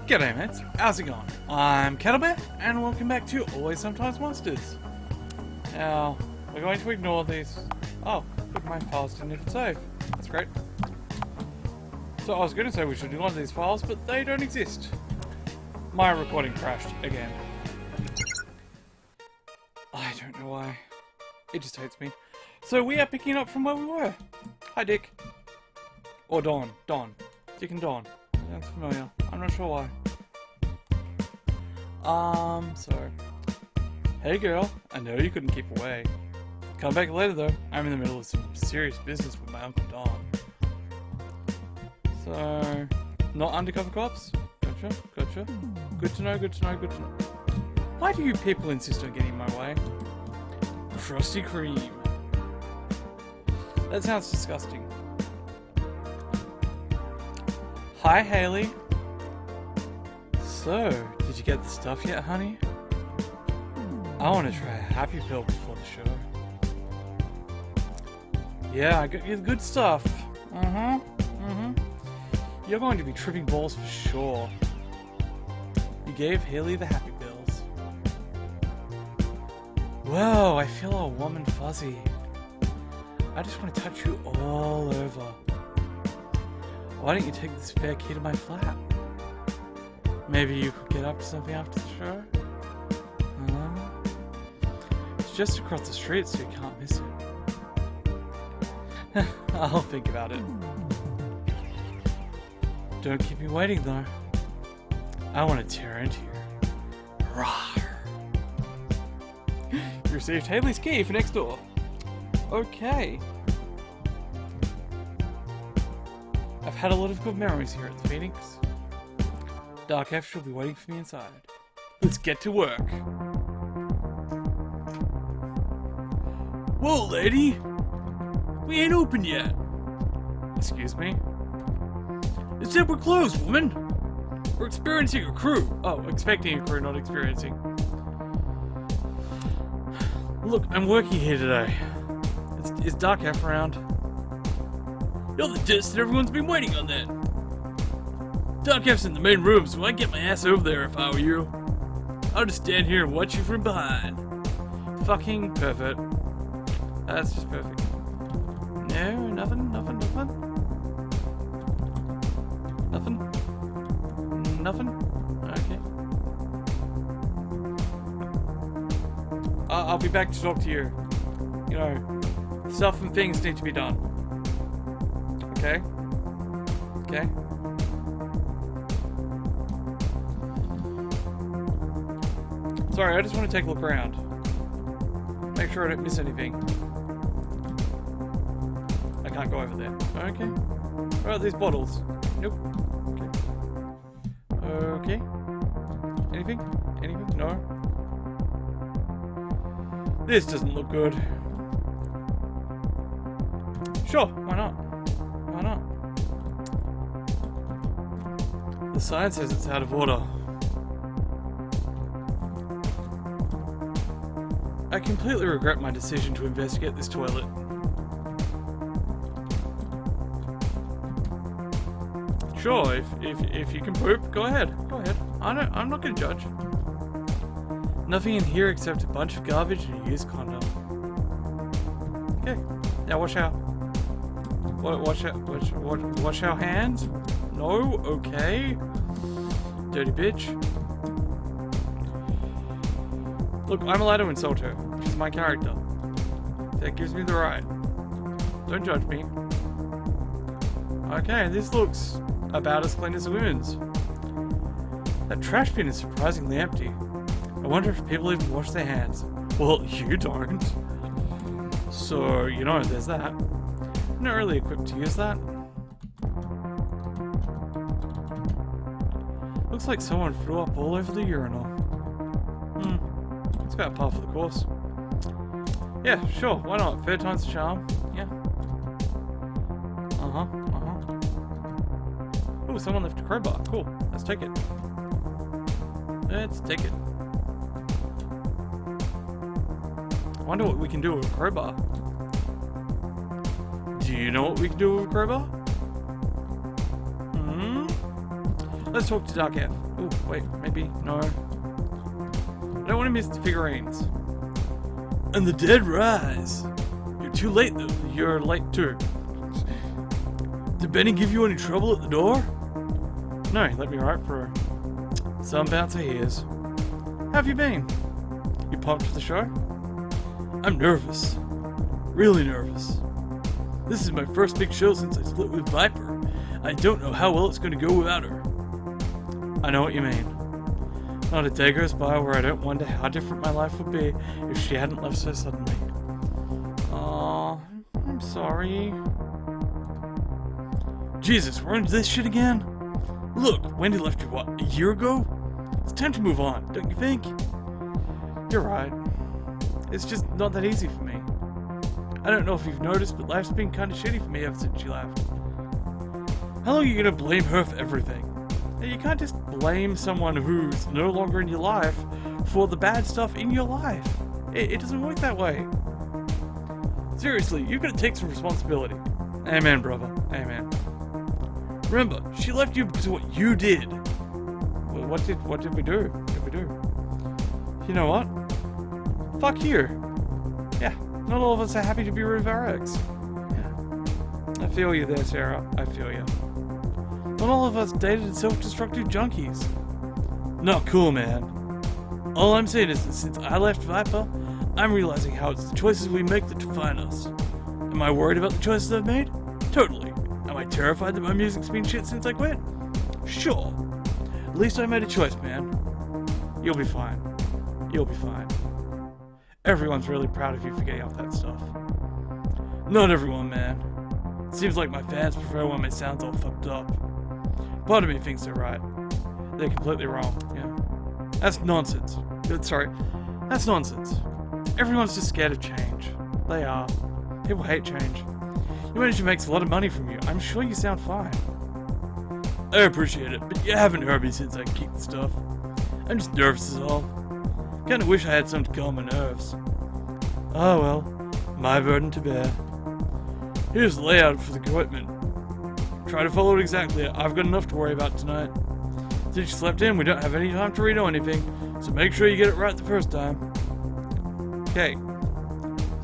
G'day mates, how's it going? I'm Caddlebear, and welcome back to Always Sometimes Monsters. Now, we're going to ignore these... Oh, good, my files didn't even save. That's great. So I was going to say we should ignore these files, but they don't exist. My recording crashed again. I don't know why. It just hates me. So we are picking up from where we were. Hi Dick. Or Dawn. Dawn. Dick and Dawn. That's familiar. I'm not sure why. So... Hey girl, I know you couldn't keep away. Come back later though. I'm in the middle of some serious business with my Uncle Don. So... Not undercover cops? Gotcha, gotcha. Good to know, good to know, good to know. Why do you people insist on getting in my way? Crusty cream. That sounds disgusting. Hi, Haley. So, did you get the stuff yet, honey? I want to try a happy pill before the show. Yeah, I got you the good stuff. You're going to be tripping balls for sure. You gave Haley the happy pills. Whoa, I feel all warm and fuzzy. I just want to touch you all over. Why don't you take the spare key to my flat? Maybe you could get up to something after the show? It's just across the street, so you can't miss it. I'll think about it. Don't keep me waiting, though. I want to tear into you. Rawr. You received Haley's key for next door. Okay. I've had a lot of good memories here at the Phoenix. Dark F shall be waiting for me inside. Let's get to work. Whoa, lady! We ain't open yet. Excuse me? It said we're closed, woman! We're experiencing a crew. Oh, expecting a crew, not experiencing. Look, I'm working here today. Is Dark F around? You're the disc that everyone's been waiting on then. Dark F's in the main room, so I'd get my ass over there if I were you. I'll just stand here and watch you from behind. Fucking perfect. That's just perfect. No, nothing. Nothing? Okay. I'll be back to talk to you. You know, stuff and things need to be done. Okay? Okay? Sorry, I just want to take a look around. Make sure I don't miss anything. I can't go over there. Okay. What are these bottles? Nope. Okay. Anything? Anything? No? This doesn't look good. Sure, why not? Why not? The sign says it's out of order. I completely regret my decision to investigate this toilet. Sure, if you can poop, go ahead. Go ahead. I'm not gonna judge. Nothing in here except a bunch of garbage and a used condom. Okay. Now wash out. Wash our hands? No? Okay. Dirty bitch. Look, I'm allowed to insult her. She's my character. That gives me the right. Don't judge me. Okay, this looks about as clean as the women's. That trash bin is surprisingly empty. I wonder if people even wash their hands. Well, you don't. So, you know, there's that. I'm not really equipped to use that. Looks like someone threw up all over the urinal. It's about par for the course. Yeah, sure, why not? Third time's a charm. Yeah. Oh, someone left a crowbar. Cool. Let's take it. Let's take it. I wonder what we can do with a crowbar. Do you know what we can do with a crowbar? Let's talk to Dark F. Wait, maybe? No. I don't want to miss the figurines. And the dead rise. You're too late, though. You're late, too. Did Benny give you any trouble at the door? No, he let me right through. Some bouncer he is. How have you been? You pumped for the show? I'm nervous. Really nervous. This is my first big show since I split with Viper. I don't know how well it's going to go without her. I know what you mean. Not a day goes by where I don't wonder how different my life would be if she hadn't left so suddenly. Aw, I'm sorry. Jesus, we're into this shit again? Look, Wendy left you, what, a year ago? It's time to move on, don't you think? You're right. It's just not that easy for me. I don't know if you've noticed, but life's been kind of shitty for me ever since she left. How long are you going to blame her for everything? You can't just blame someone who's no longer in your life for the bad stuff in your life. It doesn't work that way. Seriously, you've got to take some responsibility. Amen, brother. Amen. Remember, she left you because of what you did. Well, what did we do? What did we do? You know what? Fuck you. Yeah, not all of us are happy to be rid of our ex. Yeah. I feel you there, Sarah. I feel you. Not all of us dated self-destructive junkies. Not cool, man. All I'm saying is that since I left Viper, I'm realizing how it's the choices we make that define us. Am I worried about the choices I've made? Totally. Am I terrified that my music's been shit since I quit? Sure. At least I made a choice, man. You'll be fine. You'll be fine. Everyone's really proud of you for getting off that stuff. Not everyone, man. Seems like my fans prefer when my sound's all fucked up. Part of me thinks they're right. They're completely wrong, yeah. That's nonsense. Sorry. That's nonsense. Everyone's just scared of change. They are. People hate change. Your manager makes a lot of money from you. I'm sure you sound fine. I appreciate it, but you haven't heard me since I kicked the stuff. I'm just nervous is all. Kinda wish I had something to calm my nerves. Oh well, my burden to bear. Here's the layout for the equipment. Try to follow it exactly. I've got enough to worry about tonight. Since you slept in, we don't have any time to read or anything, so make sure you get it right the first time. Okay.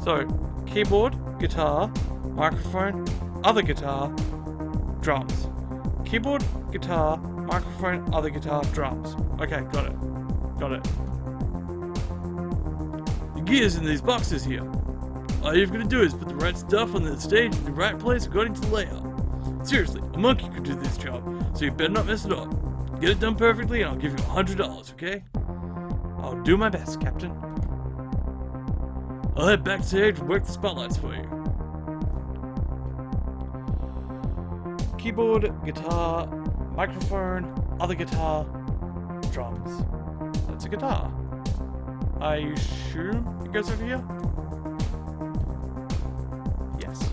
So, keyboard, guitar, microphone, other guitar, drums. Keyboard, guitar, microphone, other guitar, drums. Okay, got it. Got it. The gear's in these boxes here. All you've got to do is put the right stuff on the stage in the right place according to the layout. Seriously, a monkey could do this job, so you better not mess it up. Get it done perfectly and I'll give you $100, okay? I'll do my best, Captain. I'll head backstage and work the spotlights for you. Keyboard, guitar, microphone, other guitar, drums. That's a guitar. I assume it goes over here? Yes.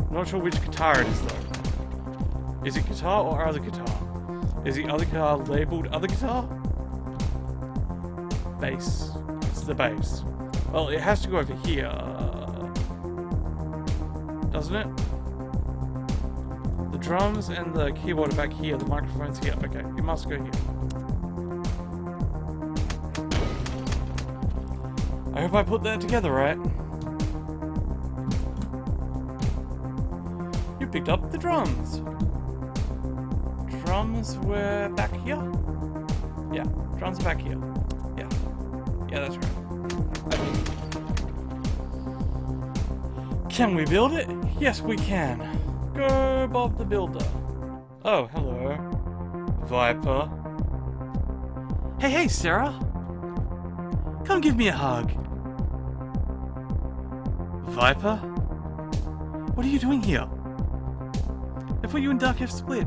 I'm not sure which guitar it is though. Is it guitar or other guitar? Is the other guitar labeled other guitar? Bass. It's the bass. Well, it has to go over here. Doesn't it? The drums and the keyboard are back here. The microphone's here. Okay, it must go here. I hope I put that together right. You picked up the drums. Drums were back here? Yeah, drums are back here. Yeah. Yeah, that's right. Okay. Can we build it? Yes, we can. Go, Bob the Builder. Oh, hello. Viper. Hey, Sarah. Come give me a hug. Viper? What are you doing here? I thought you and Dark F split.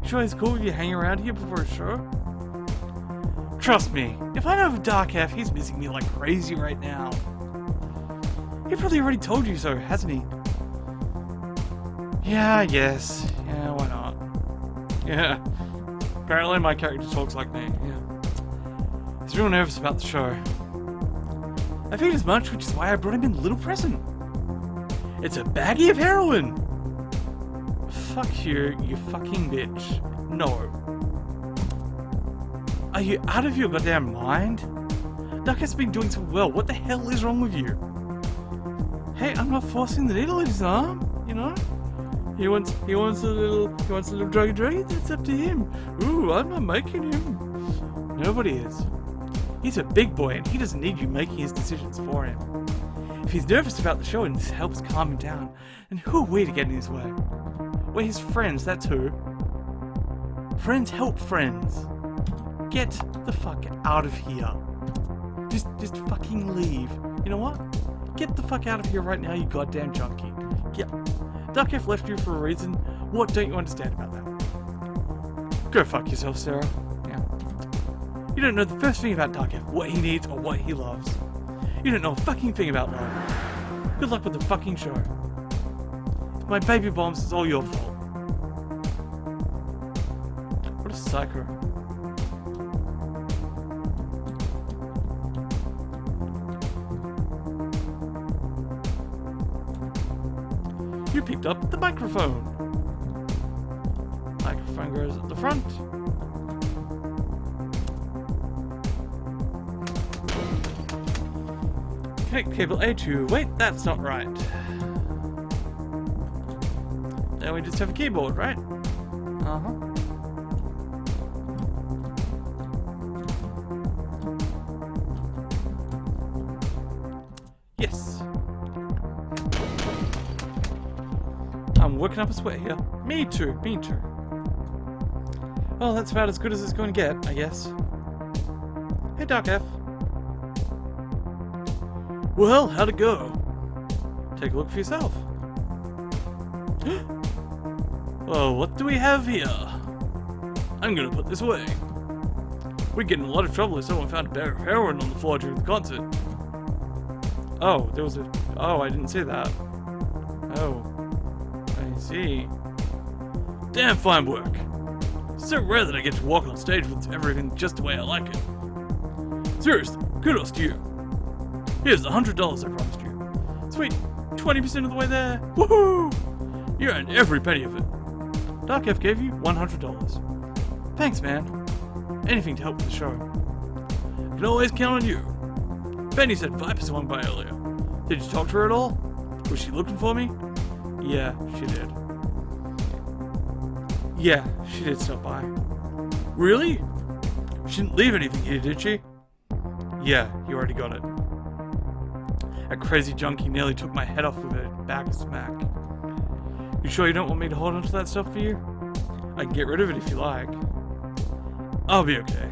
Sure it's cool if you hang around here before a show? Trust me, if I know Dark F, he's missing me like crazy right now. He probably already told you so, hasn't he? Yeah, I guess. Yeah, why not? Yeah. Apparently my character talks like me, yeah. He's real nervous about the show. I figured as much, which is why I brought him in a little present. It's a baggie of heroin! Fuck you, you fucking bitch. No. Are you out of your goddamn mind? Duck has been doing so well. What the hell is wrong with you? Hey, I'm not forcing the needle in his arm, you know? He wants a little druggy. That's up to him. Ooh, I'm not making him. Nobody is. He's a big boy and he doesn't need you making his decisions for him. If he's nervous about the show and this helps calm him down, then who are we to get in his way? We're his friends, that's who. Friends help friends. Get the fuck out of here. Just fucking leave. You know what? Get the fuck out of here right now, you goddamn junkie. Get. Duck F left you for a reason. What don't you understand about that? Go fuck yourself, Sarah. Yeah. You don't know the first thing about Duck F, what he needs or what he loves. You don't know a fucking thing about love. Good luck with the fucking show. If my baby bombs, it's all your fault. What a psycho. You picked up the microphone. Microphone goes at the front. Connect cable A2. Wait, that's not right. Now we just have a keyboard, right? Uh-huh. Yes. I'm working up a sweat here. Me too. Well, that's about as good as it's going to get, I guess. Hey, Doc F. Well, how'd it go? Take a look for yourself. Well, what do we have here? I'm gonna put this away. We'd get in a lot of trouble if someone found a bag of heroin on the floor during the concert. Oh, there was a... Oh, I didn't see that. Oh. I see. Damn fine work. So rare that I get to walk on stage with everything just the way I like it. Seriously, kudos to you. Here's the $100 I promised you. Sweet, 20% of the way there. Woohoo! You earned every penny of it. Dark F gave you $100. Thanks, man. Anything to help with the show. I can always count on you. Benny said Viper swung by earlier. Did you talk to her at all? Was she looking for me? Yeah, she did. Yeah, she did stop by. Really? She didn't leave anything here, did she? Yeah, you already got it. A crazy junkie nearly took my head off with a bag of smack. You sure you don't want me to hold on to that stuff for you? I can get rid of it if you like. I'll be okay.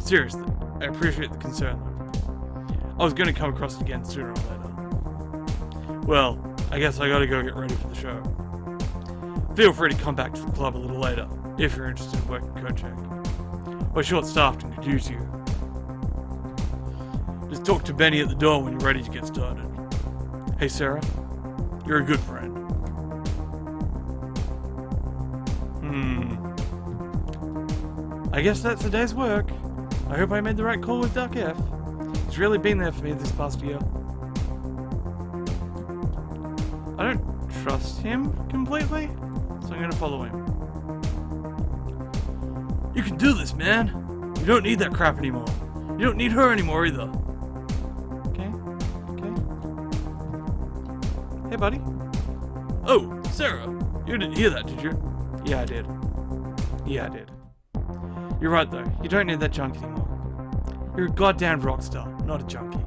Seriously, I appreciate the concern though. I was going to come across it again sooner or later. Well, I guess I gotta go get ready for the show. Feel free to come back to the club a little later, if you're interested in working code check. We're short-staffed and could use you. Just talk to Benny at the door when you're ready to get started. Hey Sarah, you're a good friend. I guess that's the day's work. I hope I made the right call with Duck F. He's really been there for me this past year. I don't trust him completely, so I'm gonna follow him. You can do this, man. You don't need that crap anymore. You don't need her anymore either. Okay. Hey, buddy. Oh, Sarah. You didn't hear that, did you? Yeah, I did. You're right, though. You don't need that junk anymore. You're a goddamn rock star, not a junkie.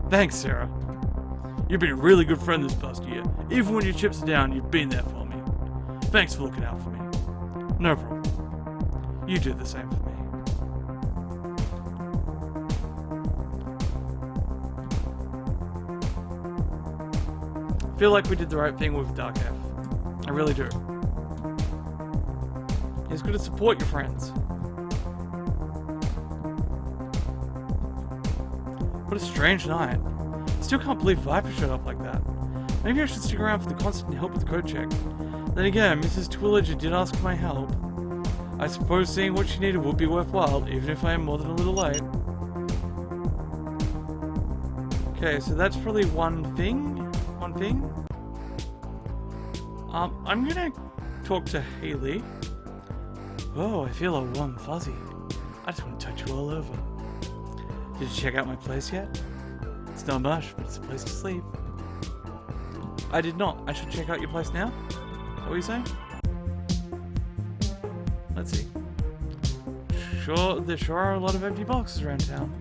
Thanks, Sarah. You've been a really good friend this past year. Even when your chips are down, you've been there for me. Thanks for looking out for me. No problem. You do the same for me. I feel like we did the right thing with Dark F. I really do. It's good to support your friends. What a strange night. I still can't believe Viper showed up like that. Maybe I should stick around for the concert and help with the code check. Then again, Mrs. Twilliger did ask for my help. I suppose seeing what she needed would be worthwhile, even if I am more than a little late. Okay, so that's probably one thing. I'm gonna talk to Haley. Whoa, I feel all warm and fuzzy. I just want to touch you all over. Did you check out my place yet? It's not much, but it's a place to sleep. I did not. I should check out your place now? What were you saying? Let's see. There sure are a lot of empty boxes around town.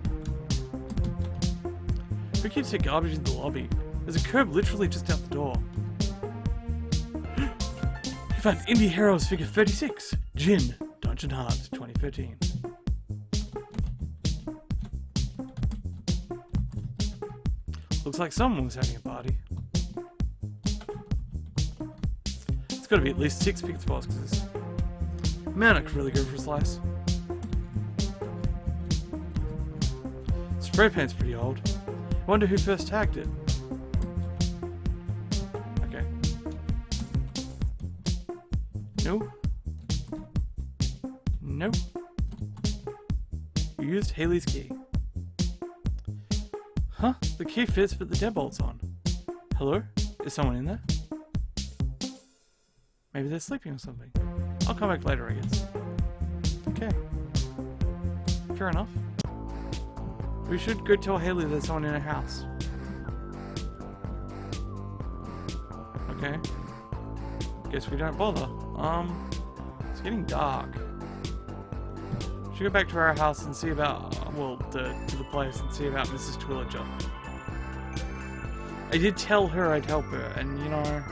Who keeps their garbage in the lobby? There's a curb literally just out the door. You found Indie Heroes figure 36. Jin, Dungeon Heart, 2013. Looks like someone was having a party. It's gotta be at least 6 pizza boxes. Man, I could really go for a slice. Spray paint's pretty old. I wonder who first tagged it. Okay. No. No. You used Haley's key. Huh? The key fits, but the deadbolt's on. Hello? Is someone in there? Maybe they're sleeping or something. I'll come back later, I guess. Okay. Fair enough. We should go tell Haley there's someone in her house. Okay. Guess we don't bother. It's getting dark. Should go back to our house and see about, to the place and see about Mrs. Twilliger. I did tell her I'd help her, and you know,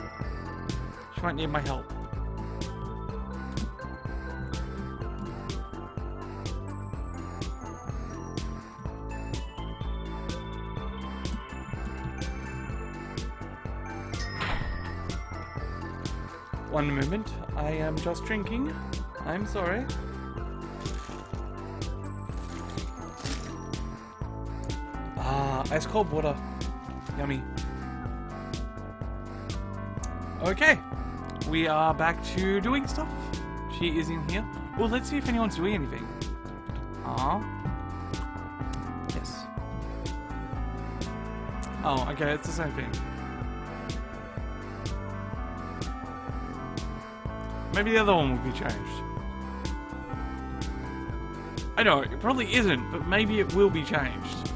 she might need my help. One moment, I am just drinking. I'm sorry. Ah, ice cold water. Yummy. Okay, we are back to doing stuff. She is in here. Well, let's see if anyone's doing anything. Yes. Oh, okay, it's the same thing. Maybe the other one will be changed. I know, it probably isn't, but maybe it will be changed.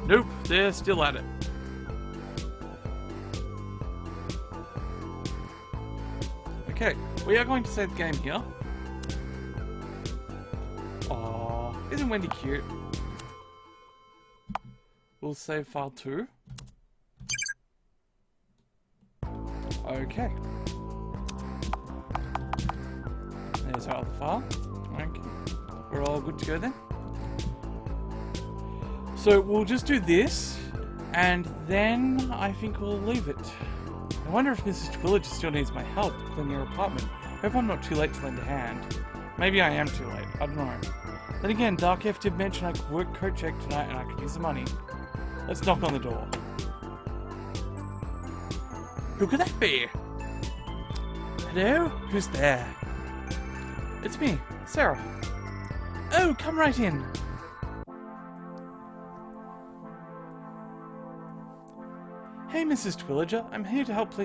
Nope, they're still at it. Okay, we are going to save the game here. Aww, isn't Wendy cute? We'll save file 2. Okay. There's our other file. Okay. We're all good to go then. So we'll just do this, and then I think we'll leave it. I wonder if Mrs. Twilliger still needs my help cleaning her apartment. Hope I'm not too late to lend a hand. Maybe I am too late. I don't know. Then again, Dark F did mention I could work coat check tonight and I could use the money. Let's knock on the door. Who could that be? Hello? Who's there? It's me, Sarah. Oh, come right in. Hey, Mrs. Twilliger. I'm here to help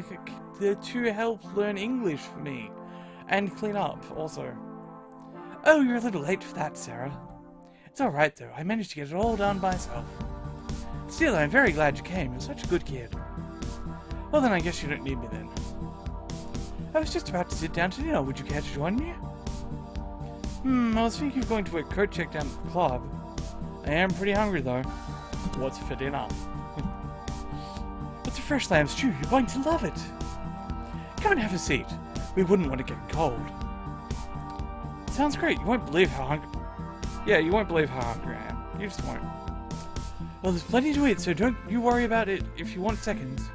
learn English for me. And clean up, also. Oh, you're a little late for that, Sarah. It's alright, though. I managed to get it all done by myself. Still, I'm very glad you came. You're such a good kid. Well, then I guess you don't need me then. I was just about to sit down to dinner. Would you care to join me? I was thinking of going to a coat check down at the club. I am pretty hungry, though. What's for dinner? It's a fresh lamb stew. You're going to love it. Come and have a seat. We wouldn't want to get cold. Sounds great. You won't believe how hungry... Yeah, you won't believe how hungry I am. You just won't. Well, there's plenty to eat, so don't you worry about it if you want seconds.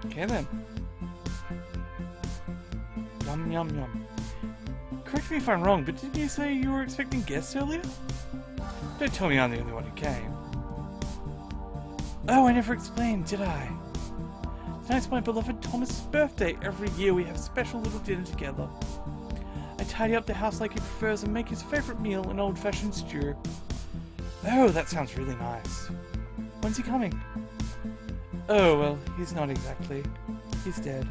Okay, then. Yum, yum, yum. Correct me if I'm wrong, but didn't you say you were expecting guests earlier? Don't tell me I'm the only one who came. Oh, I never explained, did I? Tonight's my beloved Thomas's birthday. Every year we have a special little dinner together. I tidy up the house like he prefers and make his favorite meal, an old-fashioned stew. Oh, that sounds really nice. When's he coming? Oh, well, he's not exactly. He's dead.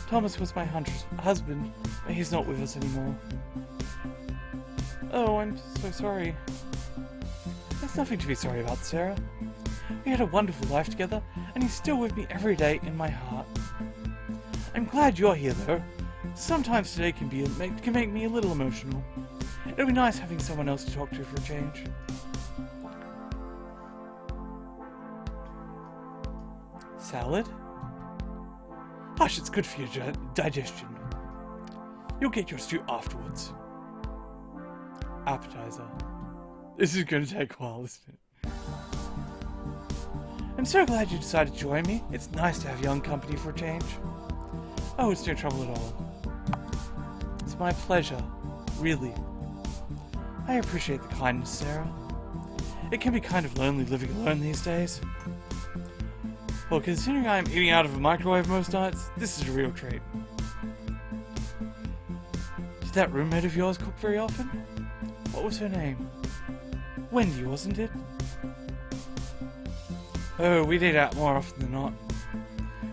Thomas was my husband, but he's not with us anymore. Oh, I'm so sorry. There's nothing to be sorry about, Sarah. We had a wonderful life together, and he's still with me every day in my heart. I'm glad you're here, though. Sometimes today can make me a little emotional. It'll be nice having someone else to talk to for a change. Salad? Hush, it's good for your digestion. You'll get your stew afterwards. Appetizer. This is going to take a while, isn't it? I'm so glad you decided to join me. It's nice to have young company for a change. Oh, it's no trouble at all. It's my pleasure, really. I appreciate the kindness, Sarah. It can be kind of lonely living alone these days. Well, considering I'm eating out of a microwave most nights, this is a real treat. Did that roommate of yours cook very often? What was her name? Wendy, wasn't it? Oh, we'd eat out more often than not.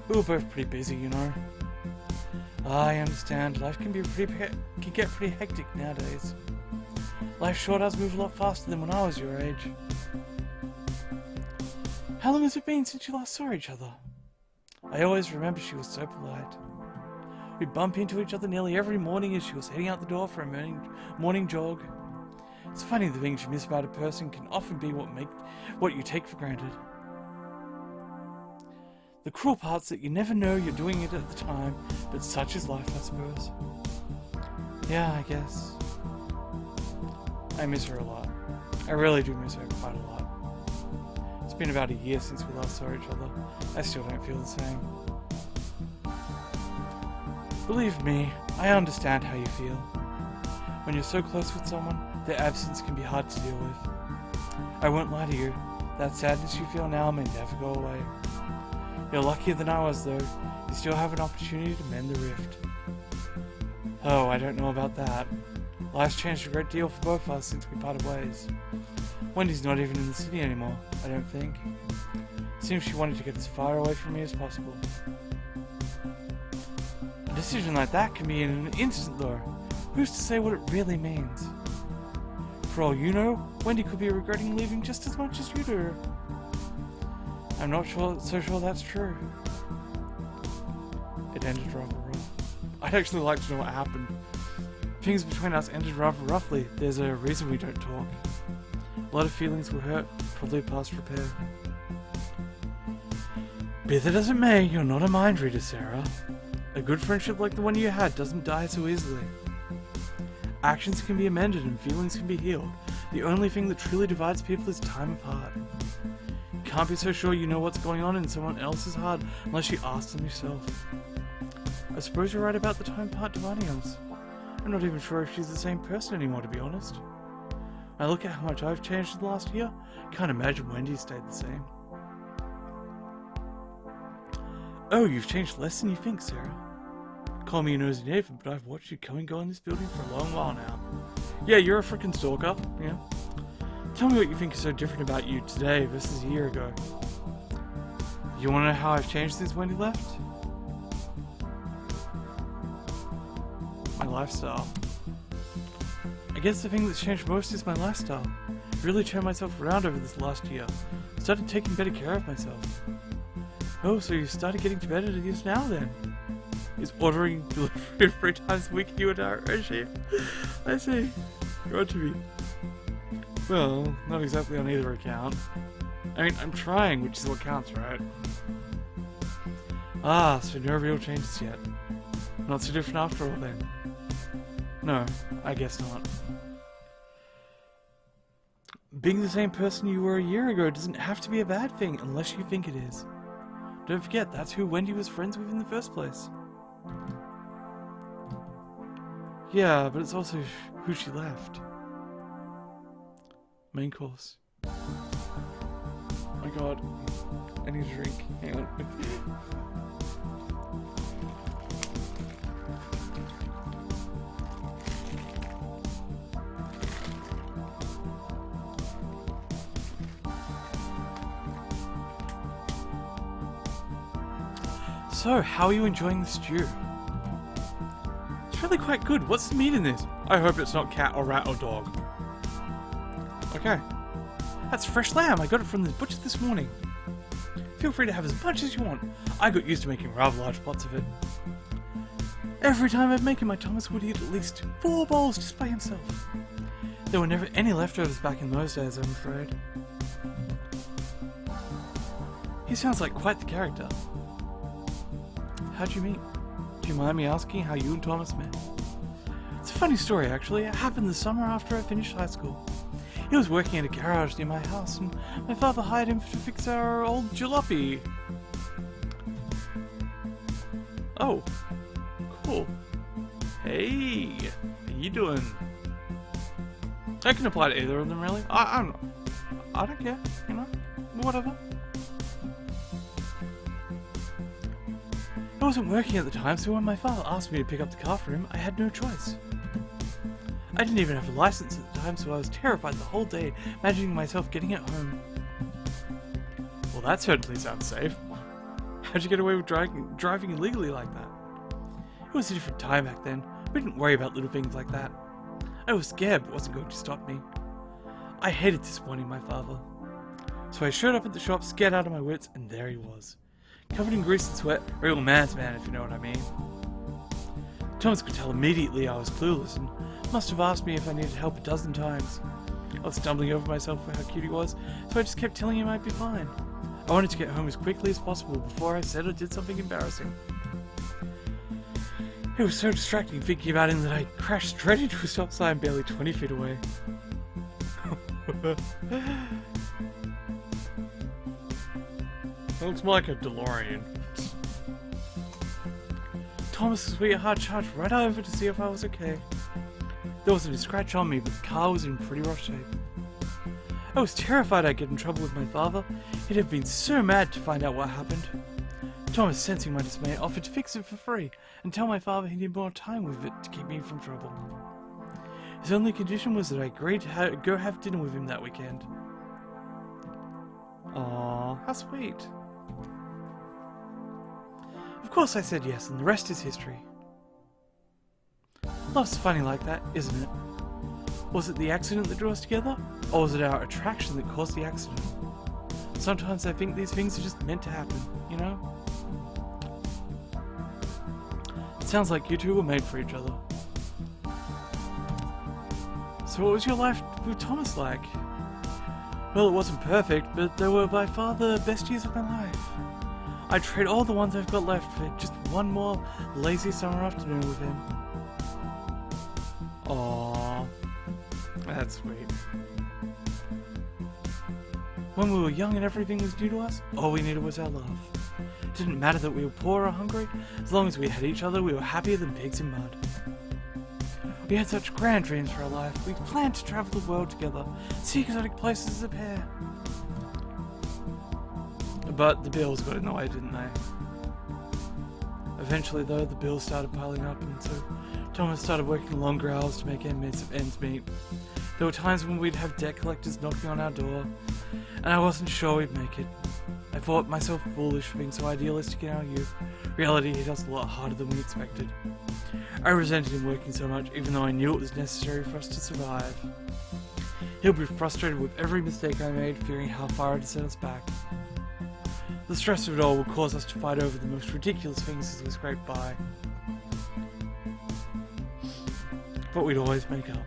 We were both pretty busy, you know. I understand. Life can get pretty hectic nowadays. Life sure does move a lot faster than when I was your age. How long has it been since you last saw each other? I always remember she was so polite. We'd bump into each other nearly every morning as she was heading out the door for a morning jog. It's funny, the things you miss about a person can often be what you take for granted. The cruel part's that you never know you're doing it at the time, but such is life, I suppose. Yeah, I guess. I miss her a lot. I really do miss her quite a lot. It's been about a year since we last saw each other. I still don't feel the same. Believe me, I understand how you feel. When you're so close with someone, their absence can be hard to deal with. I won't lie to you. That sadness you feel now may never go away. You're luckier than I was, though. You still have an opportunity to mend the rift. Oh, I don't know about that. Life's changed a great deal for both of us since we parted ways. Wendy's not even in the city anymore, I don't think. Seems she wanted to get as far away from me as possible. A decision like that can be in an instant, though. Who's to say what it really means? For all you know, Wendy could be regretting leaving just as much as you do. I'm not so sure that's true. It ended rather rough. I'd actually like to know what happened. Things between us ended rather roughly. There's a reason we don't talk. A lot of feelings were hurt, probably past repair. Be that as it may, you're not a mind reader, Sarah. A good friendship like the one you had doesn't die so easily. Actions can be amended and feelings can be healed. The only thing that truly divides people is time apart. You can't be so sure you know what's going on in someone else's heart unless you ask them yourself. I suppose you're right about the time part dividing us. I'm not even sure if she's the same person anymore, to be honest. When I look at how much I've changed in the last year, I can't imagine Wendy stayed the same. Oh, you've changed less than you think, Sarah. Call me a nosy neighbor, but I've watched you come and go in this building for a long while now. Yeah, you're a frickin' stalker, yeah. Tell me what you think is so different about you today versus a year ago. You wanna know how I've changed since Wendy left? My lifestyle. I guess the thing that's changed most is my lifestyle. I've really turned myself around over this last year. Started taking better care of myself. Oh, so you started getting to bed at this now then? Is ordering delivery 3 times a week you and our regime? I see. You're on to me. Well, not exactly on either account. I mean, I'm trying, which is what counts, right? Ah, so no real changes yet. Not so different after all then. No, I guess not. Being the same person you were a year ago doesn't have to be a bad thing unless you think it is. Don't forget, that's who Wendy was friends with in the first place. Yeah, but it's also who she left. Main course. Oh my god. I need a drink. Hang on. So, how are you enjoying the stew? It's really quite good. What's the meat in this? I hope it's not cat or rat or dog. Okay. That's fresh lamb. I got it from the butcher this morning. Feel free to have as much as you want. I got used to making rather large pots of it. Every time I'd make it, my Thomas would eat at least 4 bowls just by himself. There were never any leftovers back in those days, I'm afraid. He sounds like quite the character. How'd you meet? Do you mind me asking how you and Thomas met? It's a funny story, actually. It happened the summer after I finished high school. He was working in a garage near my house, and my father hired him to fix our old jalopy. Oh, cool. Hey, how you doing? I can apply to either of them, really. I don't care, you know, whatever. I wasn't working at the time, so when my father asked me to pick up the car for him, I had no choice. I didn't even have a license at the time, so I was terrified the whole day, imagining myself getting it home. Well, that certainly sounds safe. How'd you get away with driving illegally like that? It was a different time back then. We didn't worry about little things like that. I was scared, but it wasn't going to stop me. I hated disappointing my father. So I showed up at the shop, scared out of my wits, and there he was. Covered in grease and sweat, a real man's man, if you know what I mean. Thomas could tell immediately I was clueless and must have asked me if I needed help a dozen times. I was stumbling over myself for how cute he was, so I just kept telling him I'd be fine. I wanted to get home as quickly as possible before I said or did something embarrassing. It was so distracting thinking about him that I crashed straight into a stop sign barely 20 feet away. Looks like a DeLorean. Thomas's sweetheart charged right over to see if I was okay. There wasn't a scratch on me, but the car was in pretty rough shape. I was terrified I'd get in trouble with my father. He'd have been so mad to find out what happened. Thomas, sensing my dismay, offered to fix it for free and tell my father he needed more time with it to keep me from trouble. His only condition was that I agreed to go have dinner with him that weekend. Aww, how sweet. Of course I said yes, and the rest is history. Love's funny like that, isn't it? Was it the accident that drew us together? Or was it our attraction that caused the accident? Sometimes I think these things are just meant to happen, you know? It sounds like you two were made for each other. So what was your life with Thomas like? Well, it wasn't perfect, but they were by far the best years of my life. I'd trade all the ones I've got left for just one more lazy summer afternoon with him. Aww, that's sweet. When we were young and everything was new to us, all we needed was our love. It didn't matter that we were poor or hungry, as long as we had each other, we were happier than pigs in mud. We had such grand dreams for our life. We planned to travel the world together, see exotic places as a pair. But the bills got in the way, didn't they? Eventually, though, the bills started piling up, and so Thomas started working longer hours to make ends meet. There were times when we'd have debt collectors knocking on our door, and I wasn't sure we'd make it. I thought myself foolish for being so idealistic in our youth. Reality hit us a lot harder than we expected. I resented him working so much, even though I knew it was necessary for us to survive. He'll be frustrated with every mistake I made, fearing how far it had set us back. The stress of it all would cause us to fight over the most ridiculous things as we scraped by. But we'd always make up.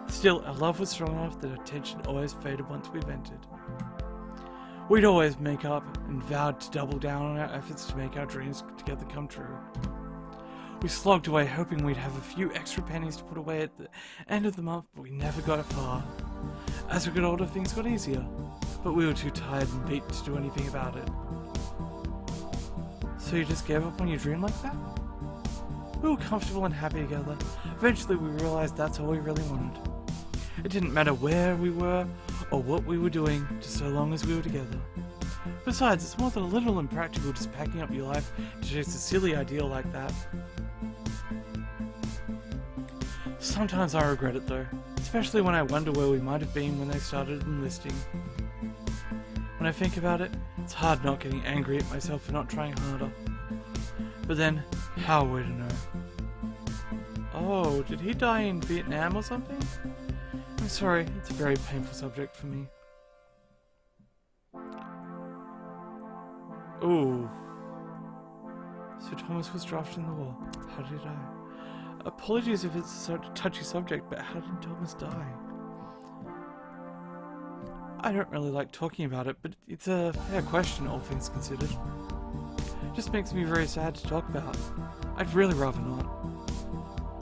Still, our love was strong enough that our tension always faded once we vented. We'd always make up and vowed to double down on our efforts to make our dreams together come true. We slogged away hoping we'd have a few extra pennies to put away at the end of the month, but we never got far. As we got older, things got easier, but we were too tired and beat to do anything about it. So you just gave up on your dream like that? We were comfortable and happy together. Eventually we realized that's all we really wanted. It didn't matter where we were or what we were doing, just so long as we were together. Besides, it's more than a little impractical just packing up your life to chase a silly ideal like that. Sometimes I regret it though, especially when I wonder where we might have been when they started enlisting. When I think about it, It's hard not getting angry at myself for not trying harder. But then, how were to know? Oh, did he die in Vietnam or something? I'm sorry, it's a very painful subject for me. Ooh. So Thomas was drafted in the war. How did he die? Apologies if it's such a touchy subject, but how did Thomas die? I don't really like talking about it, but it's a fair question, all things considered. It just makes me very sad to talk about. I'd really rather not.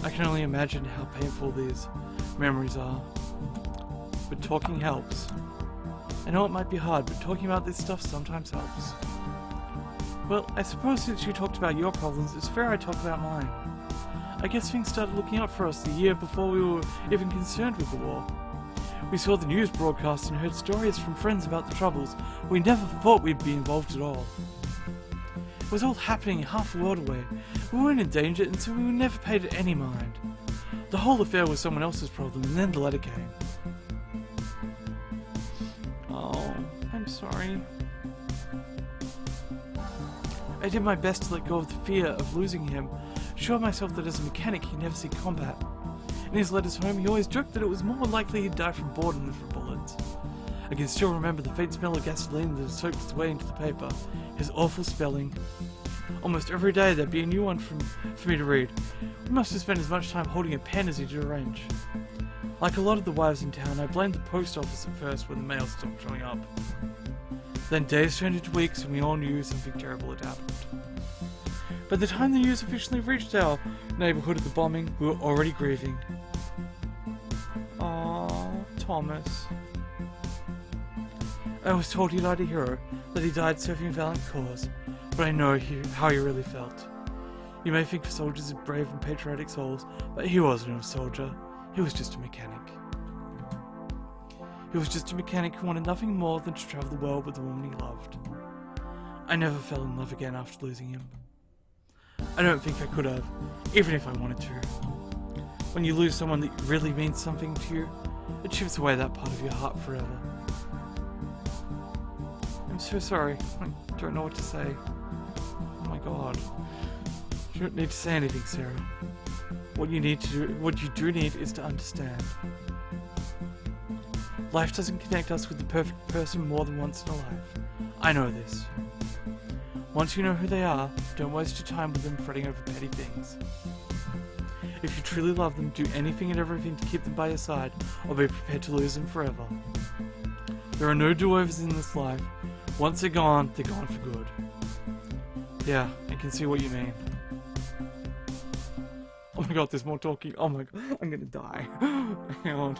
I can only imagine how painful these memories are. But talking helps. I know it might be hard, but talking about this stuff sometimes helps. Well, I suppose since you talked about your problems, it's fair I talk about mine. I guess things started looking up for us the year before we were even concerned with the war. We saw the news broadcast and heard stories from friends about the troubles. We never thought we'd be involved at all. It was all happening half a world away. We weren't in danger, and so we never paid it any mind. The whole affair was someone else's problem, and then the letter came. Oh, I'm sorry. I did my best to let go of the fear of losing him, assure myself that as a mechanic he'd never see combat. In his letters home, he always joked that it was more likely he'd die from boredom than from bullets. I can still remember the faint smell of gasoline that had soaked its way into the paper, his awful spelling. Almost every day there'd be a new one for me to read. We must have spent as much time holding a pen as he did a wrench. Like a lot of the wives in town, I blamed the post office at first when the mail stopped showing up. Then days turned into weeks and we all knew something terrible had happened. By the time the news officially reached our neighborhood of the bombing, we were already grieving. Aww, Thomas. I was told he died a hero, that he died serving a valiant cause, but I know how he really felt. You may think soldiers are brave and patriotic souls, but he wasn't a soldier. He was just a mechanic. He was just a mechanic who wanted nothing more than to travel the world with the woman he loved. I never fell in love again after losing him. I don't think I could have, even if I wanted to. When you lose someone that really means something to you, it chips away that part of your heart forever. I'm so sorry. I don't know what to say. Oh my god. You don't need to say anything, Sarah. What you do need is to understand. Life doesn't connect us with the perfect person more than once in a life. I know this. Once you know who they are, don't waste your time with them fretting over petty things. If you truly love them, do anything and everything to keep them by your side, or be prepared to lose them forever. There are no do-overs in this life. Once they're gone for good. Yeah, I can see what you mean. Oh my god, there's more talking. Oh my god, I'm gonna die. Hang on.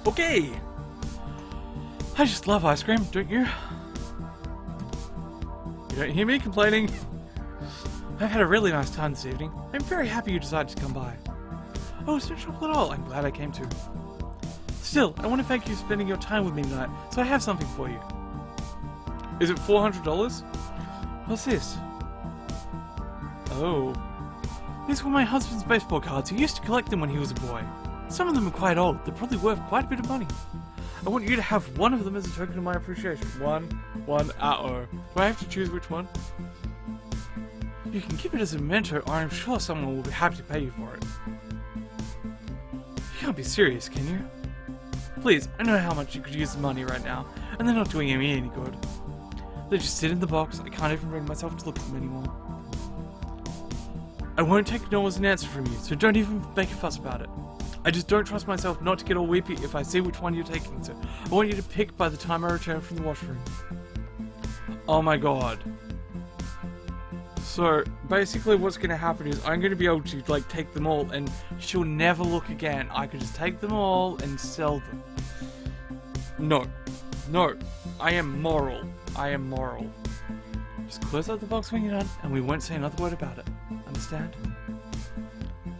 Okay! I just love ice cream, don't you? You don't hear me complaining? I've had a really nice time this evening. I'm very happy you decided to come by. Oh, it's no trouble at all. I'm glad I came too. Still, I want to thank you for spending your time with me tonight, so I have something for you. Is it $400? What's this? Oh. These were my husband's baseball cards. He used to collect them when he was a boy. Some of them are quite old. They're probably worth quite a bit of money. I want you to have one of them as a token of my appreciation. One, uh-oh. Do I have to choose which one? You can keep it as a memento, or I'm sure someone will be happy to pay you for it. You can't be serious, can you? Please, I know how much you could use the money right now, and they're not doing me any good. They just sit in the box. I can't even bring myself to look at them anymore. I won't take no as an answer from you, so don't even make a fuss about it. I just don't trust myself not to get all weepy if I see which one you're taking, so I want you to pick by the time I return from the washroom. Oh my god. So, basically what's going to happen is I'm going to be able to, like, take them all and she'll never look again. I could just take them all and sell them. No. No. I am moral. I am moral. Just close out the box when you're done and we won't say another word about it. Understand?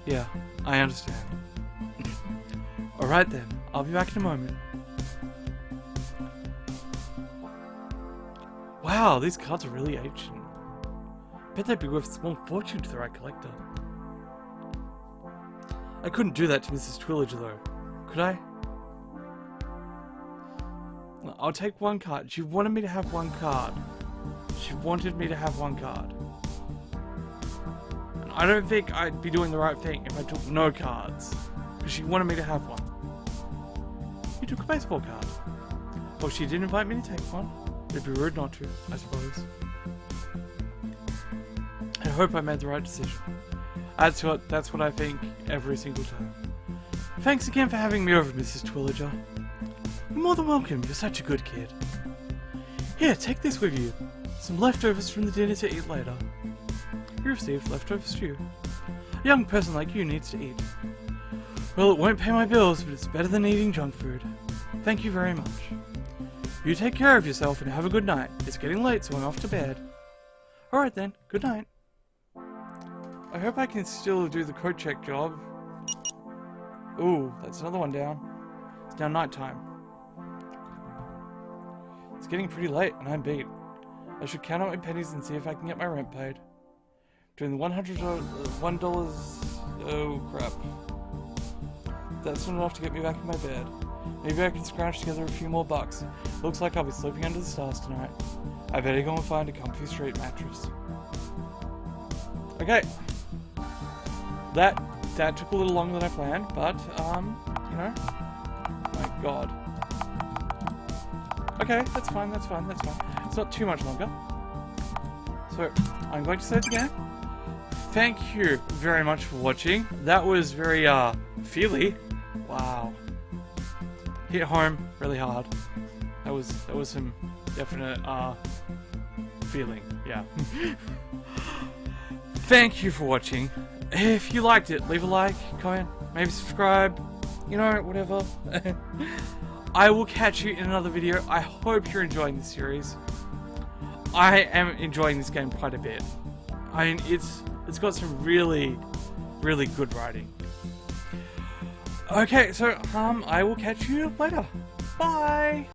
Yeah, I understand. Alright then, I'll be back in a moment. Wow, these cards are really ancient. Bet they'd be worth a small fortune to the right collector. I couldn't do that to Mrs. Twillage though, could I? I'll take one card. She wanted me to have one card. She wanted me to have one card. And I don't think I'd be doing the right thing if I took no cards. Because she wanted me to have one. You took a baseball card. Well, she did invite me to take one. It'd be rude not to, I suppose. I hope I made the right decision. That's what I think every single time. Thanks again for having me over, Mrs. Twillager. You're more than welcome, you're such a good kid. Here, take this with you. Some leftovers from the dinner to eat later. You received leftover stew. A young person like you needs to eat. Well, it won't pay my bills, but it's better than eating junk food. Thank you very much. You take care of yourself and have a good night. It's getting late, so I'm off to bed. Alright then, good night. I hope I can still do the coat check job. Ooh, that's another one down. It's now night time. It's getting pretty late and I'm beat. I should count out my pennies and see if I can get my rent paid. Doing the $100... Oh crap. That's not enough to get me back in my bed. Maybe I can scrounge together a few more bucks. Looks like I'll be sleeping under the stars tonight. I better go and find a comfy straight mattress. Okay. That took a little longer than I planned, but, you know. My god. Okay, that's fine. It's not too much longer. So, I'm going to say it again. Thank you very much for watching. That was very, feely. Wow. Hit home really hard. That was some definite, feeling. Yeah. Thank you for watching. If you liked it, leave a like, comment, maybe subscribe, you know, whatever. I will catch you in another video. I hope you're enjoying this series. I am enjoying this game quite a bit. I mean, it's got some really, really good writing. Okay, so I will catch you later. Bye!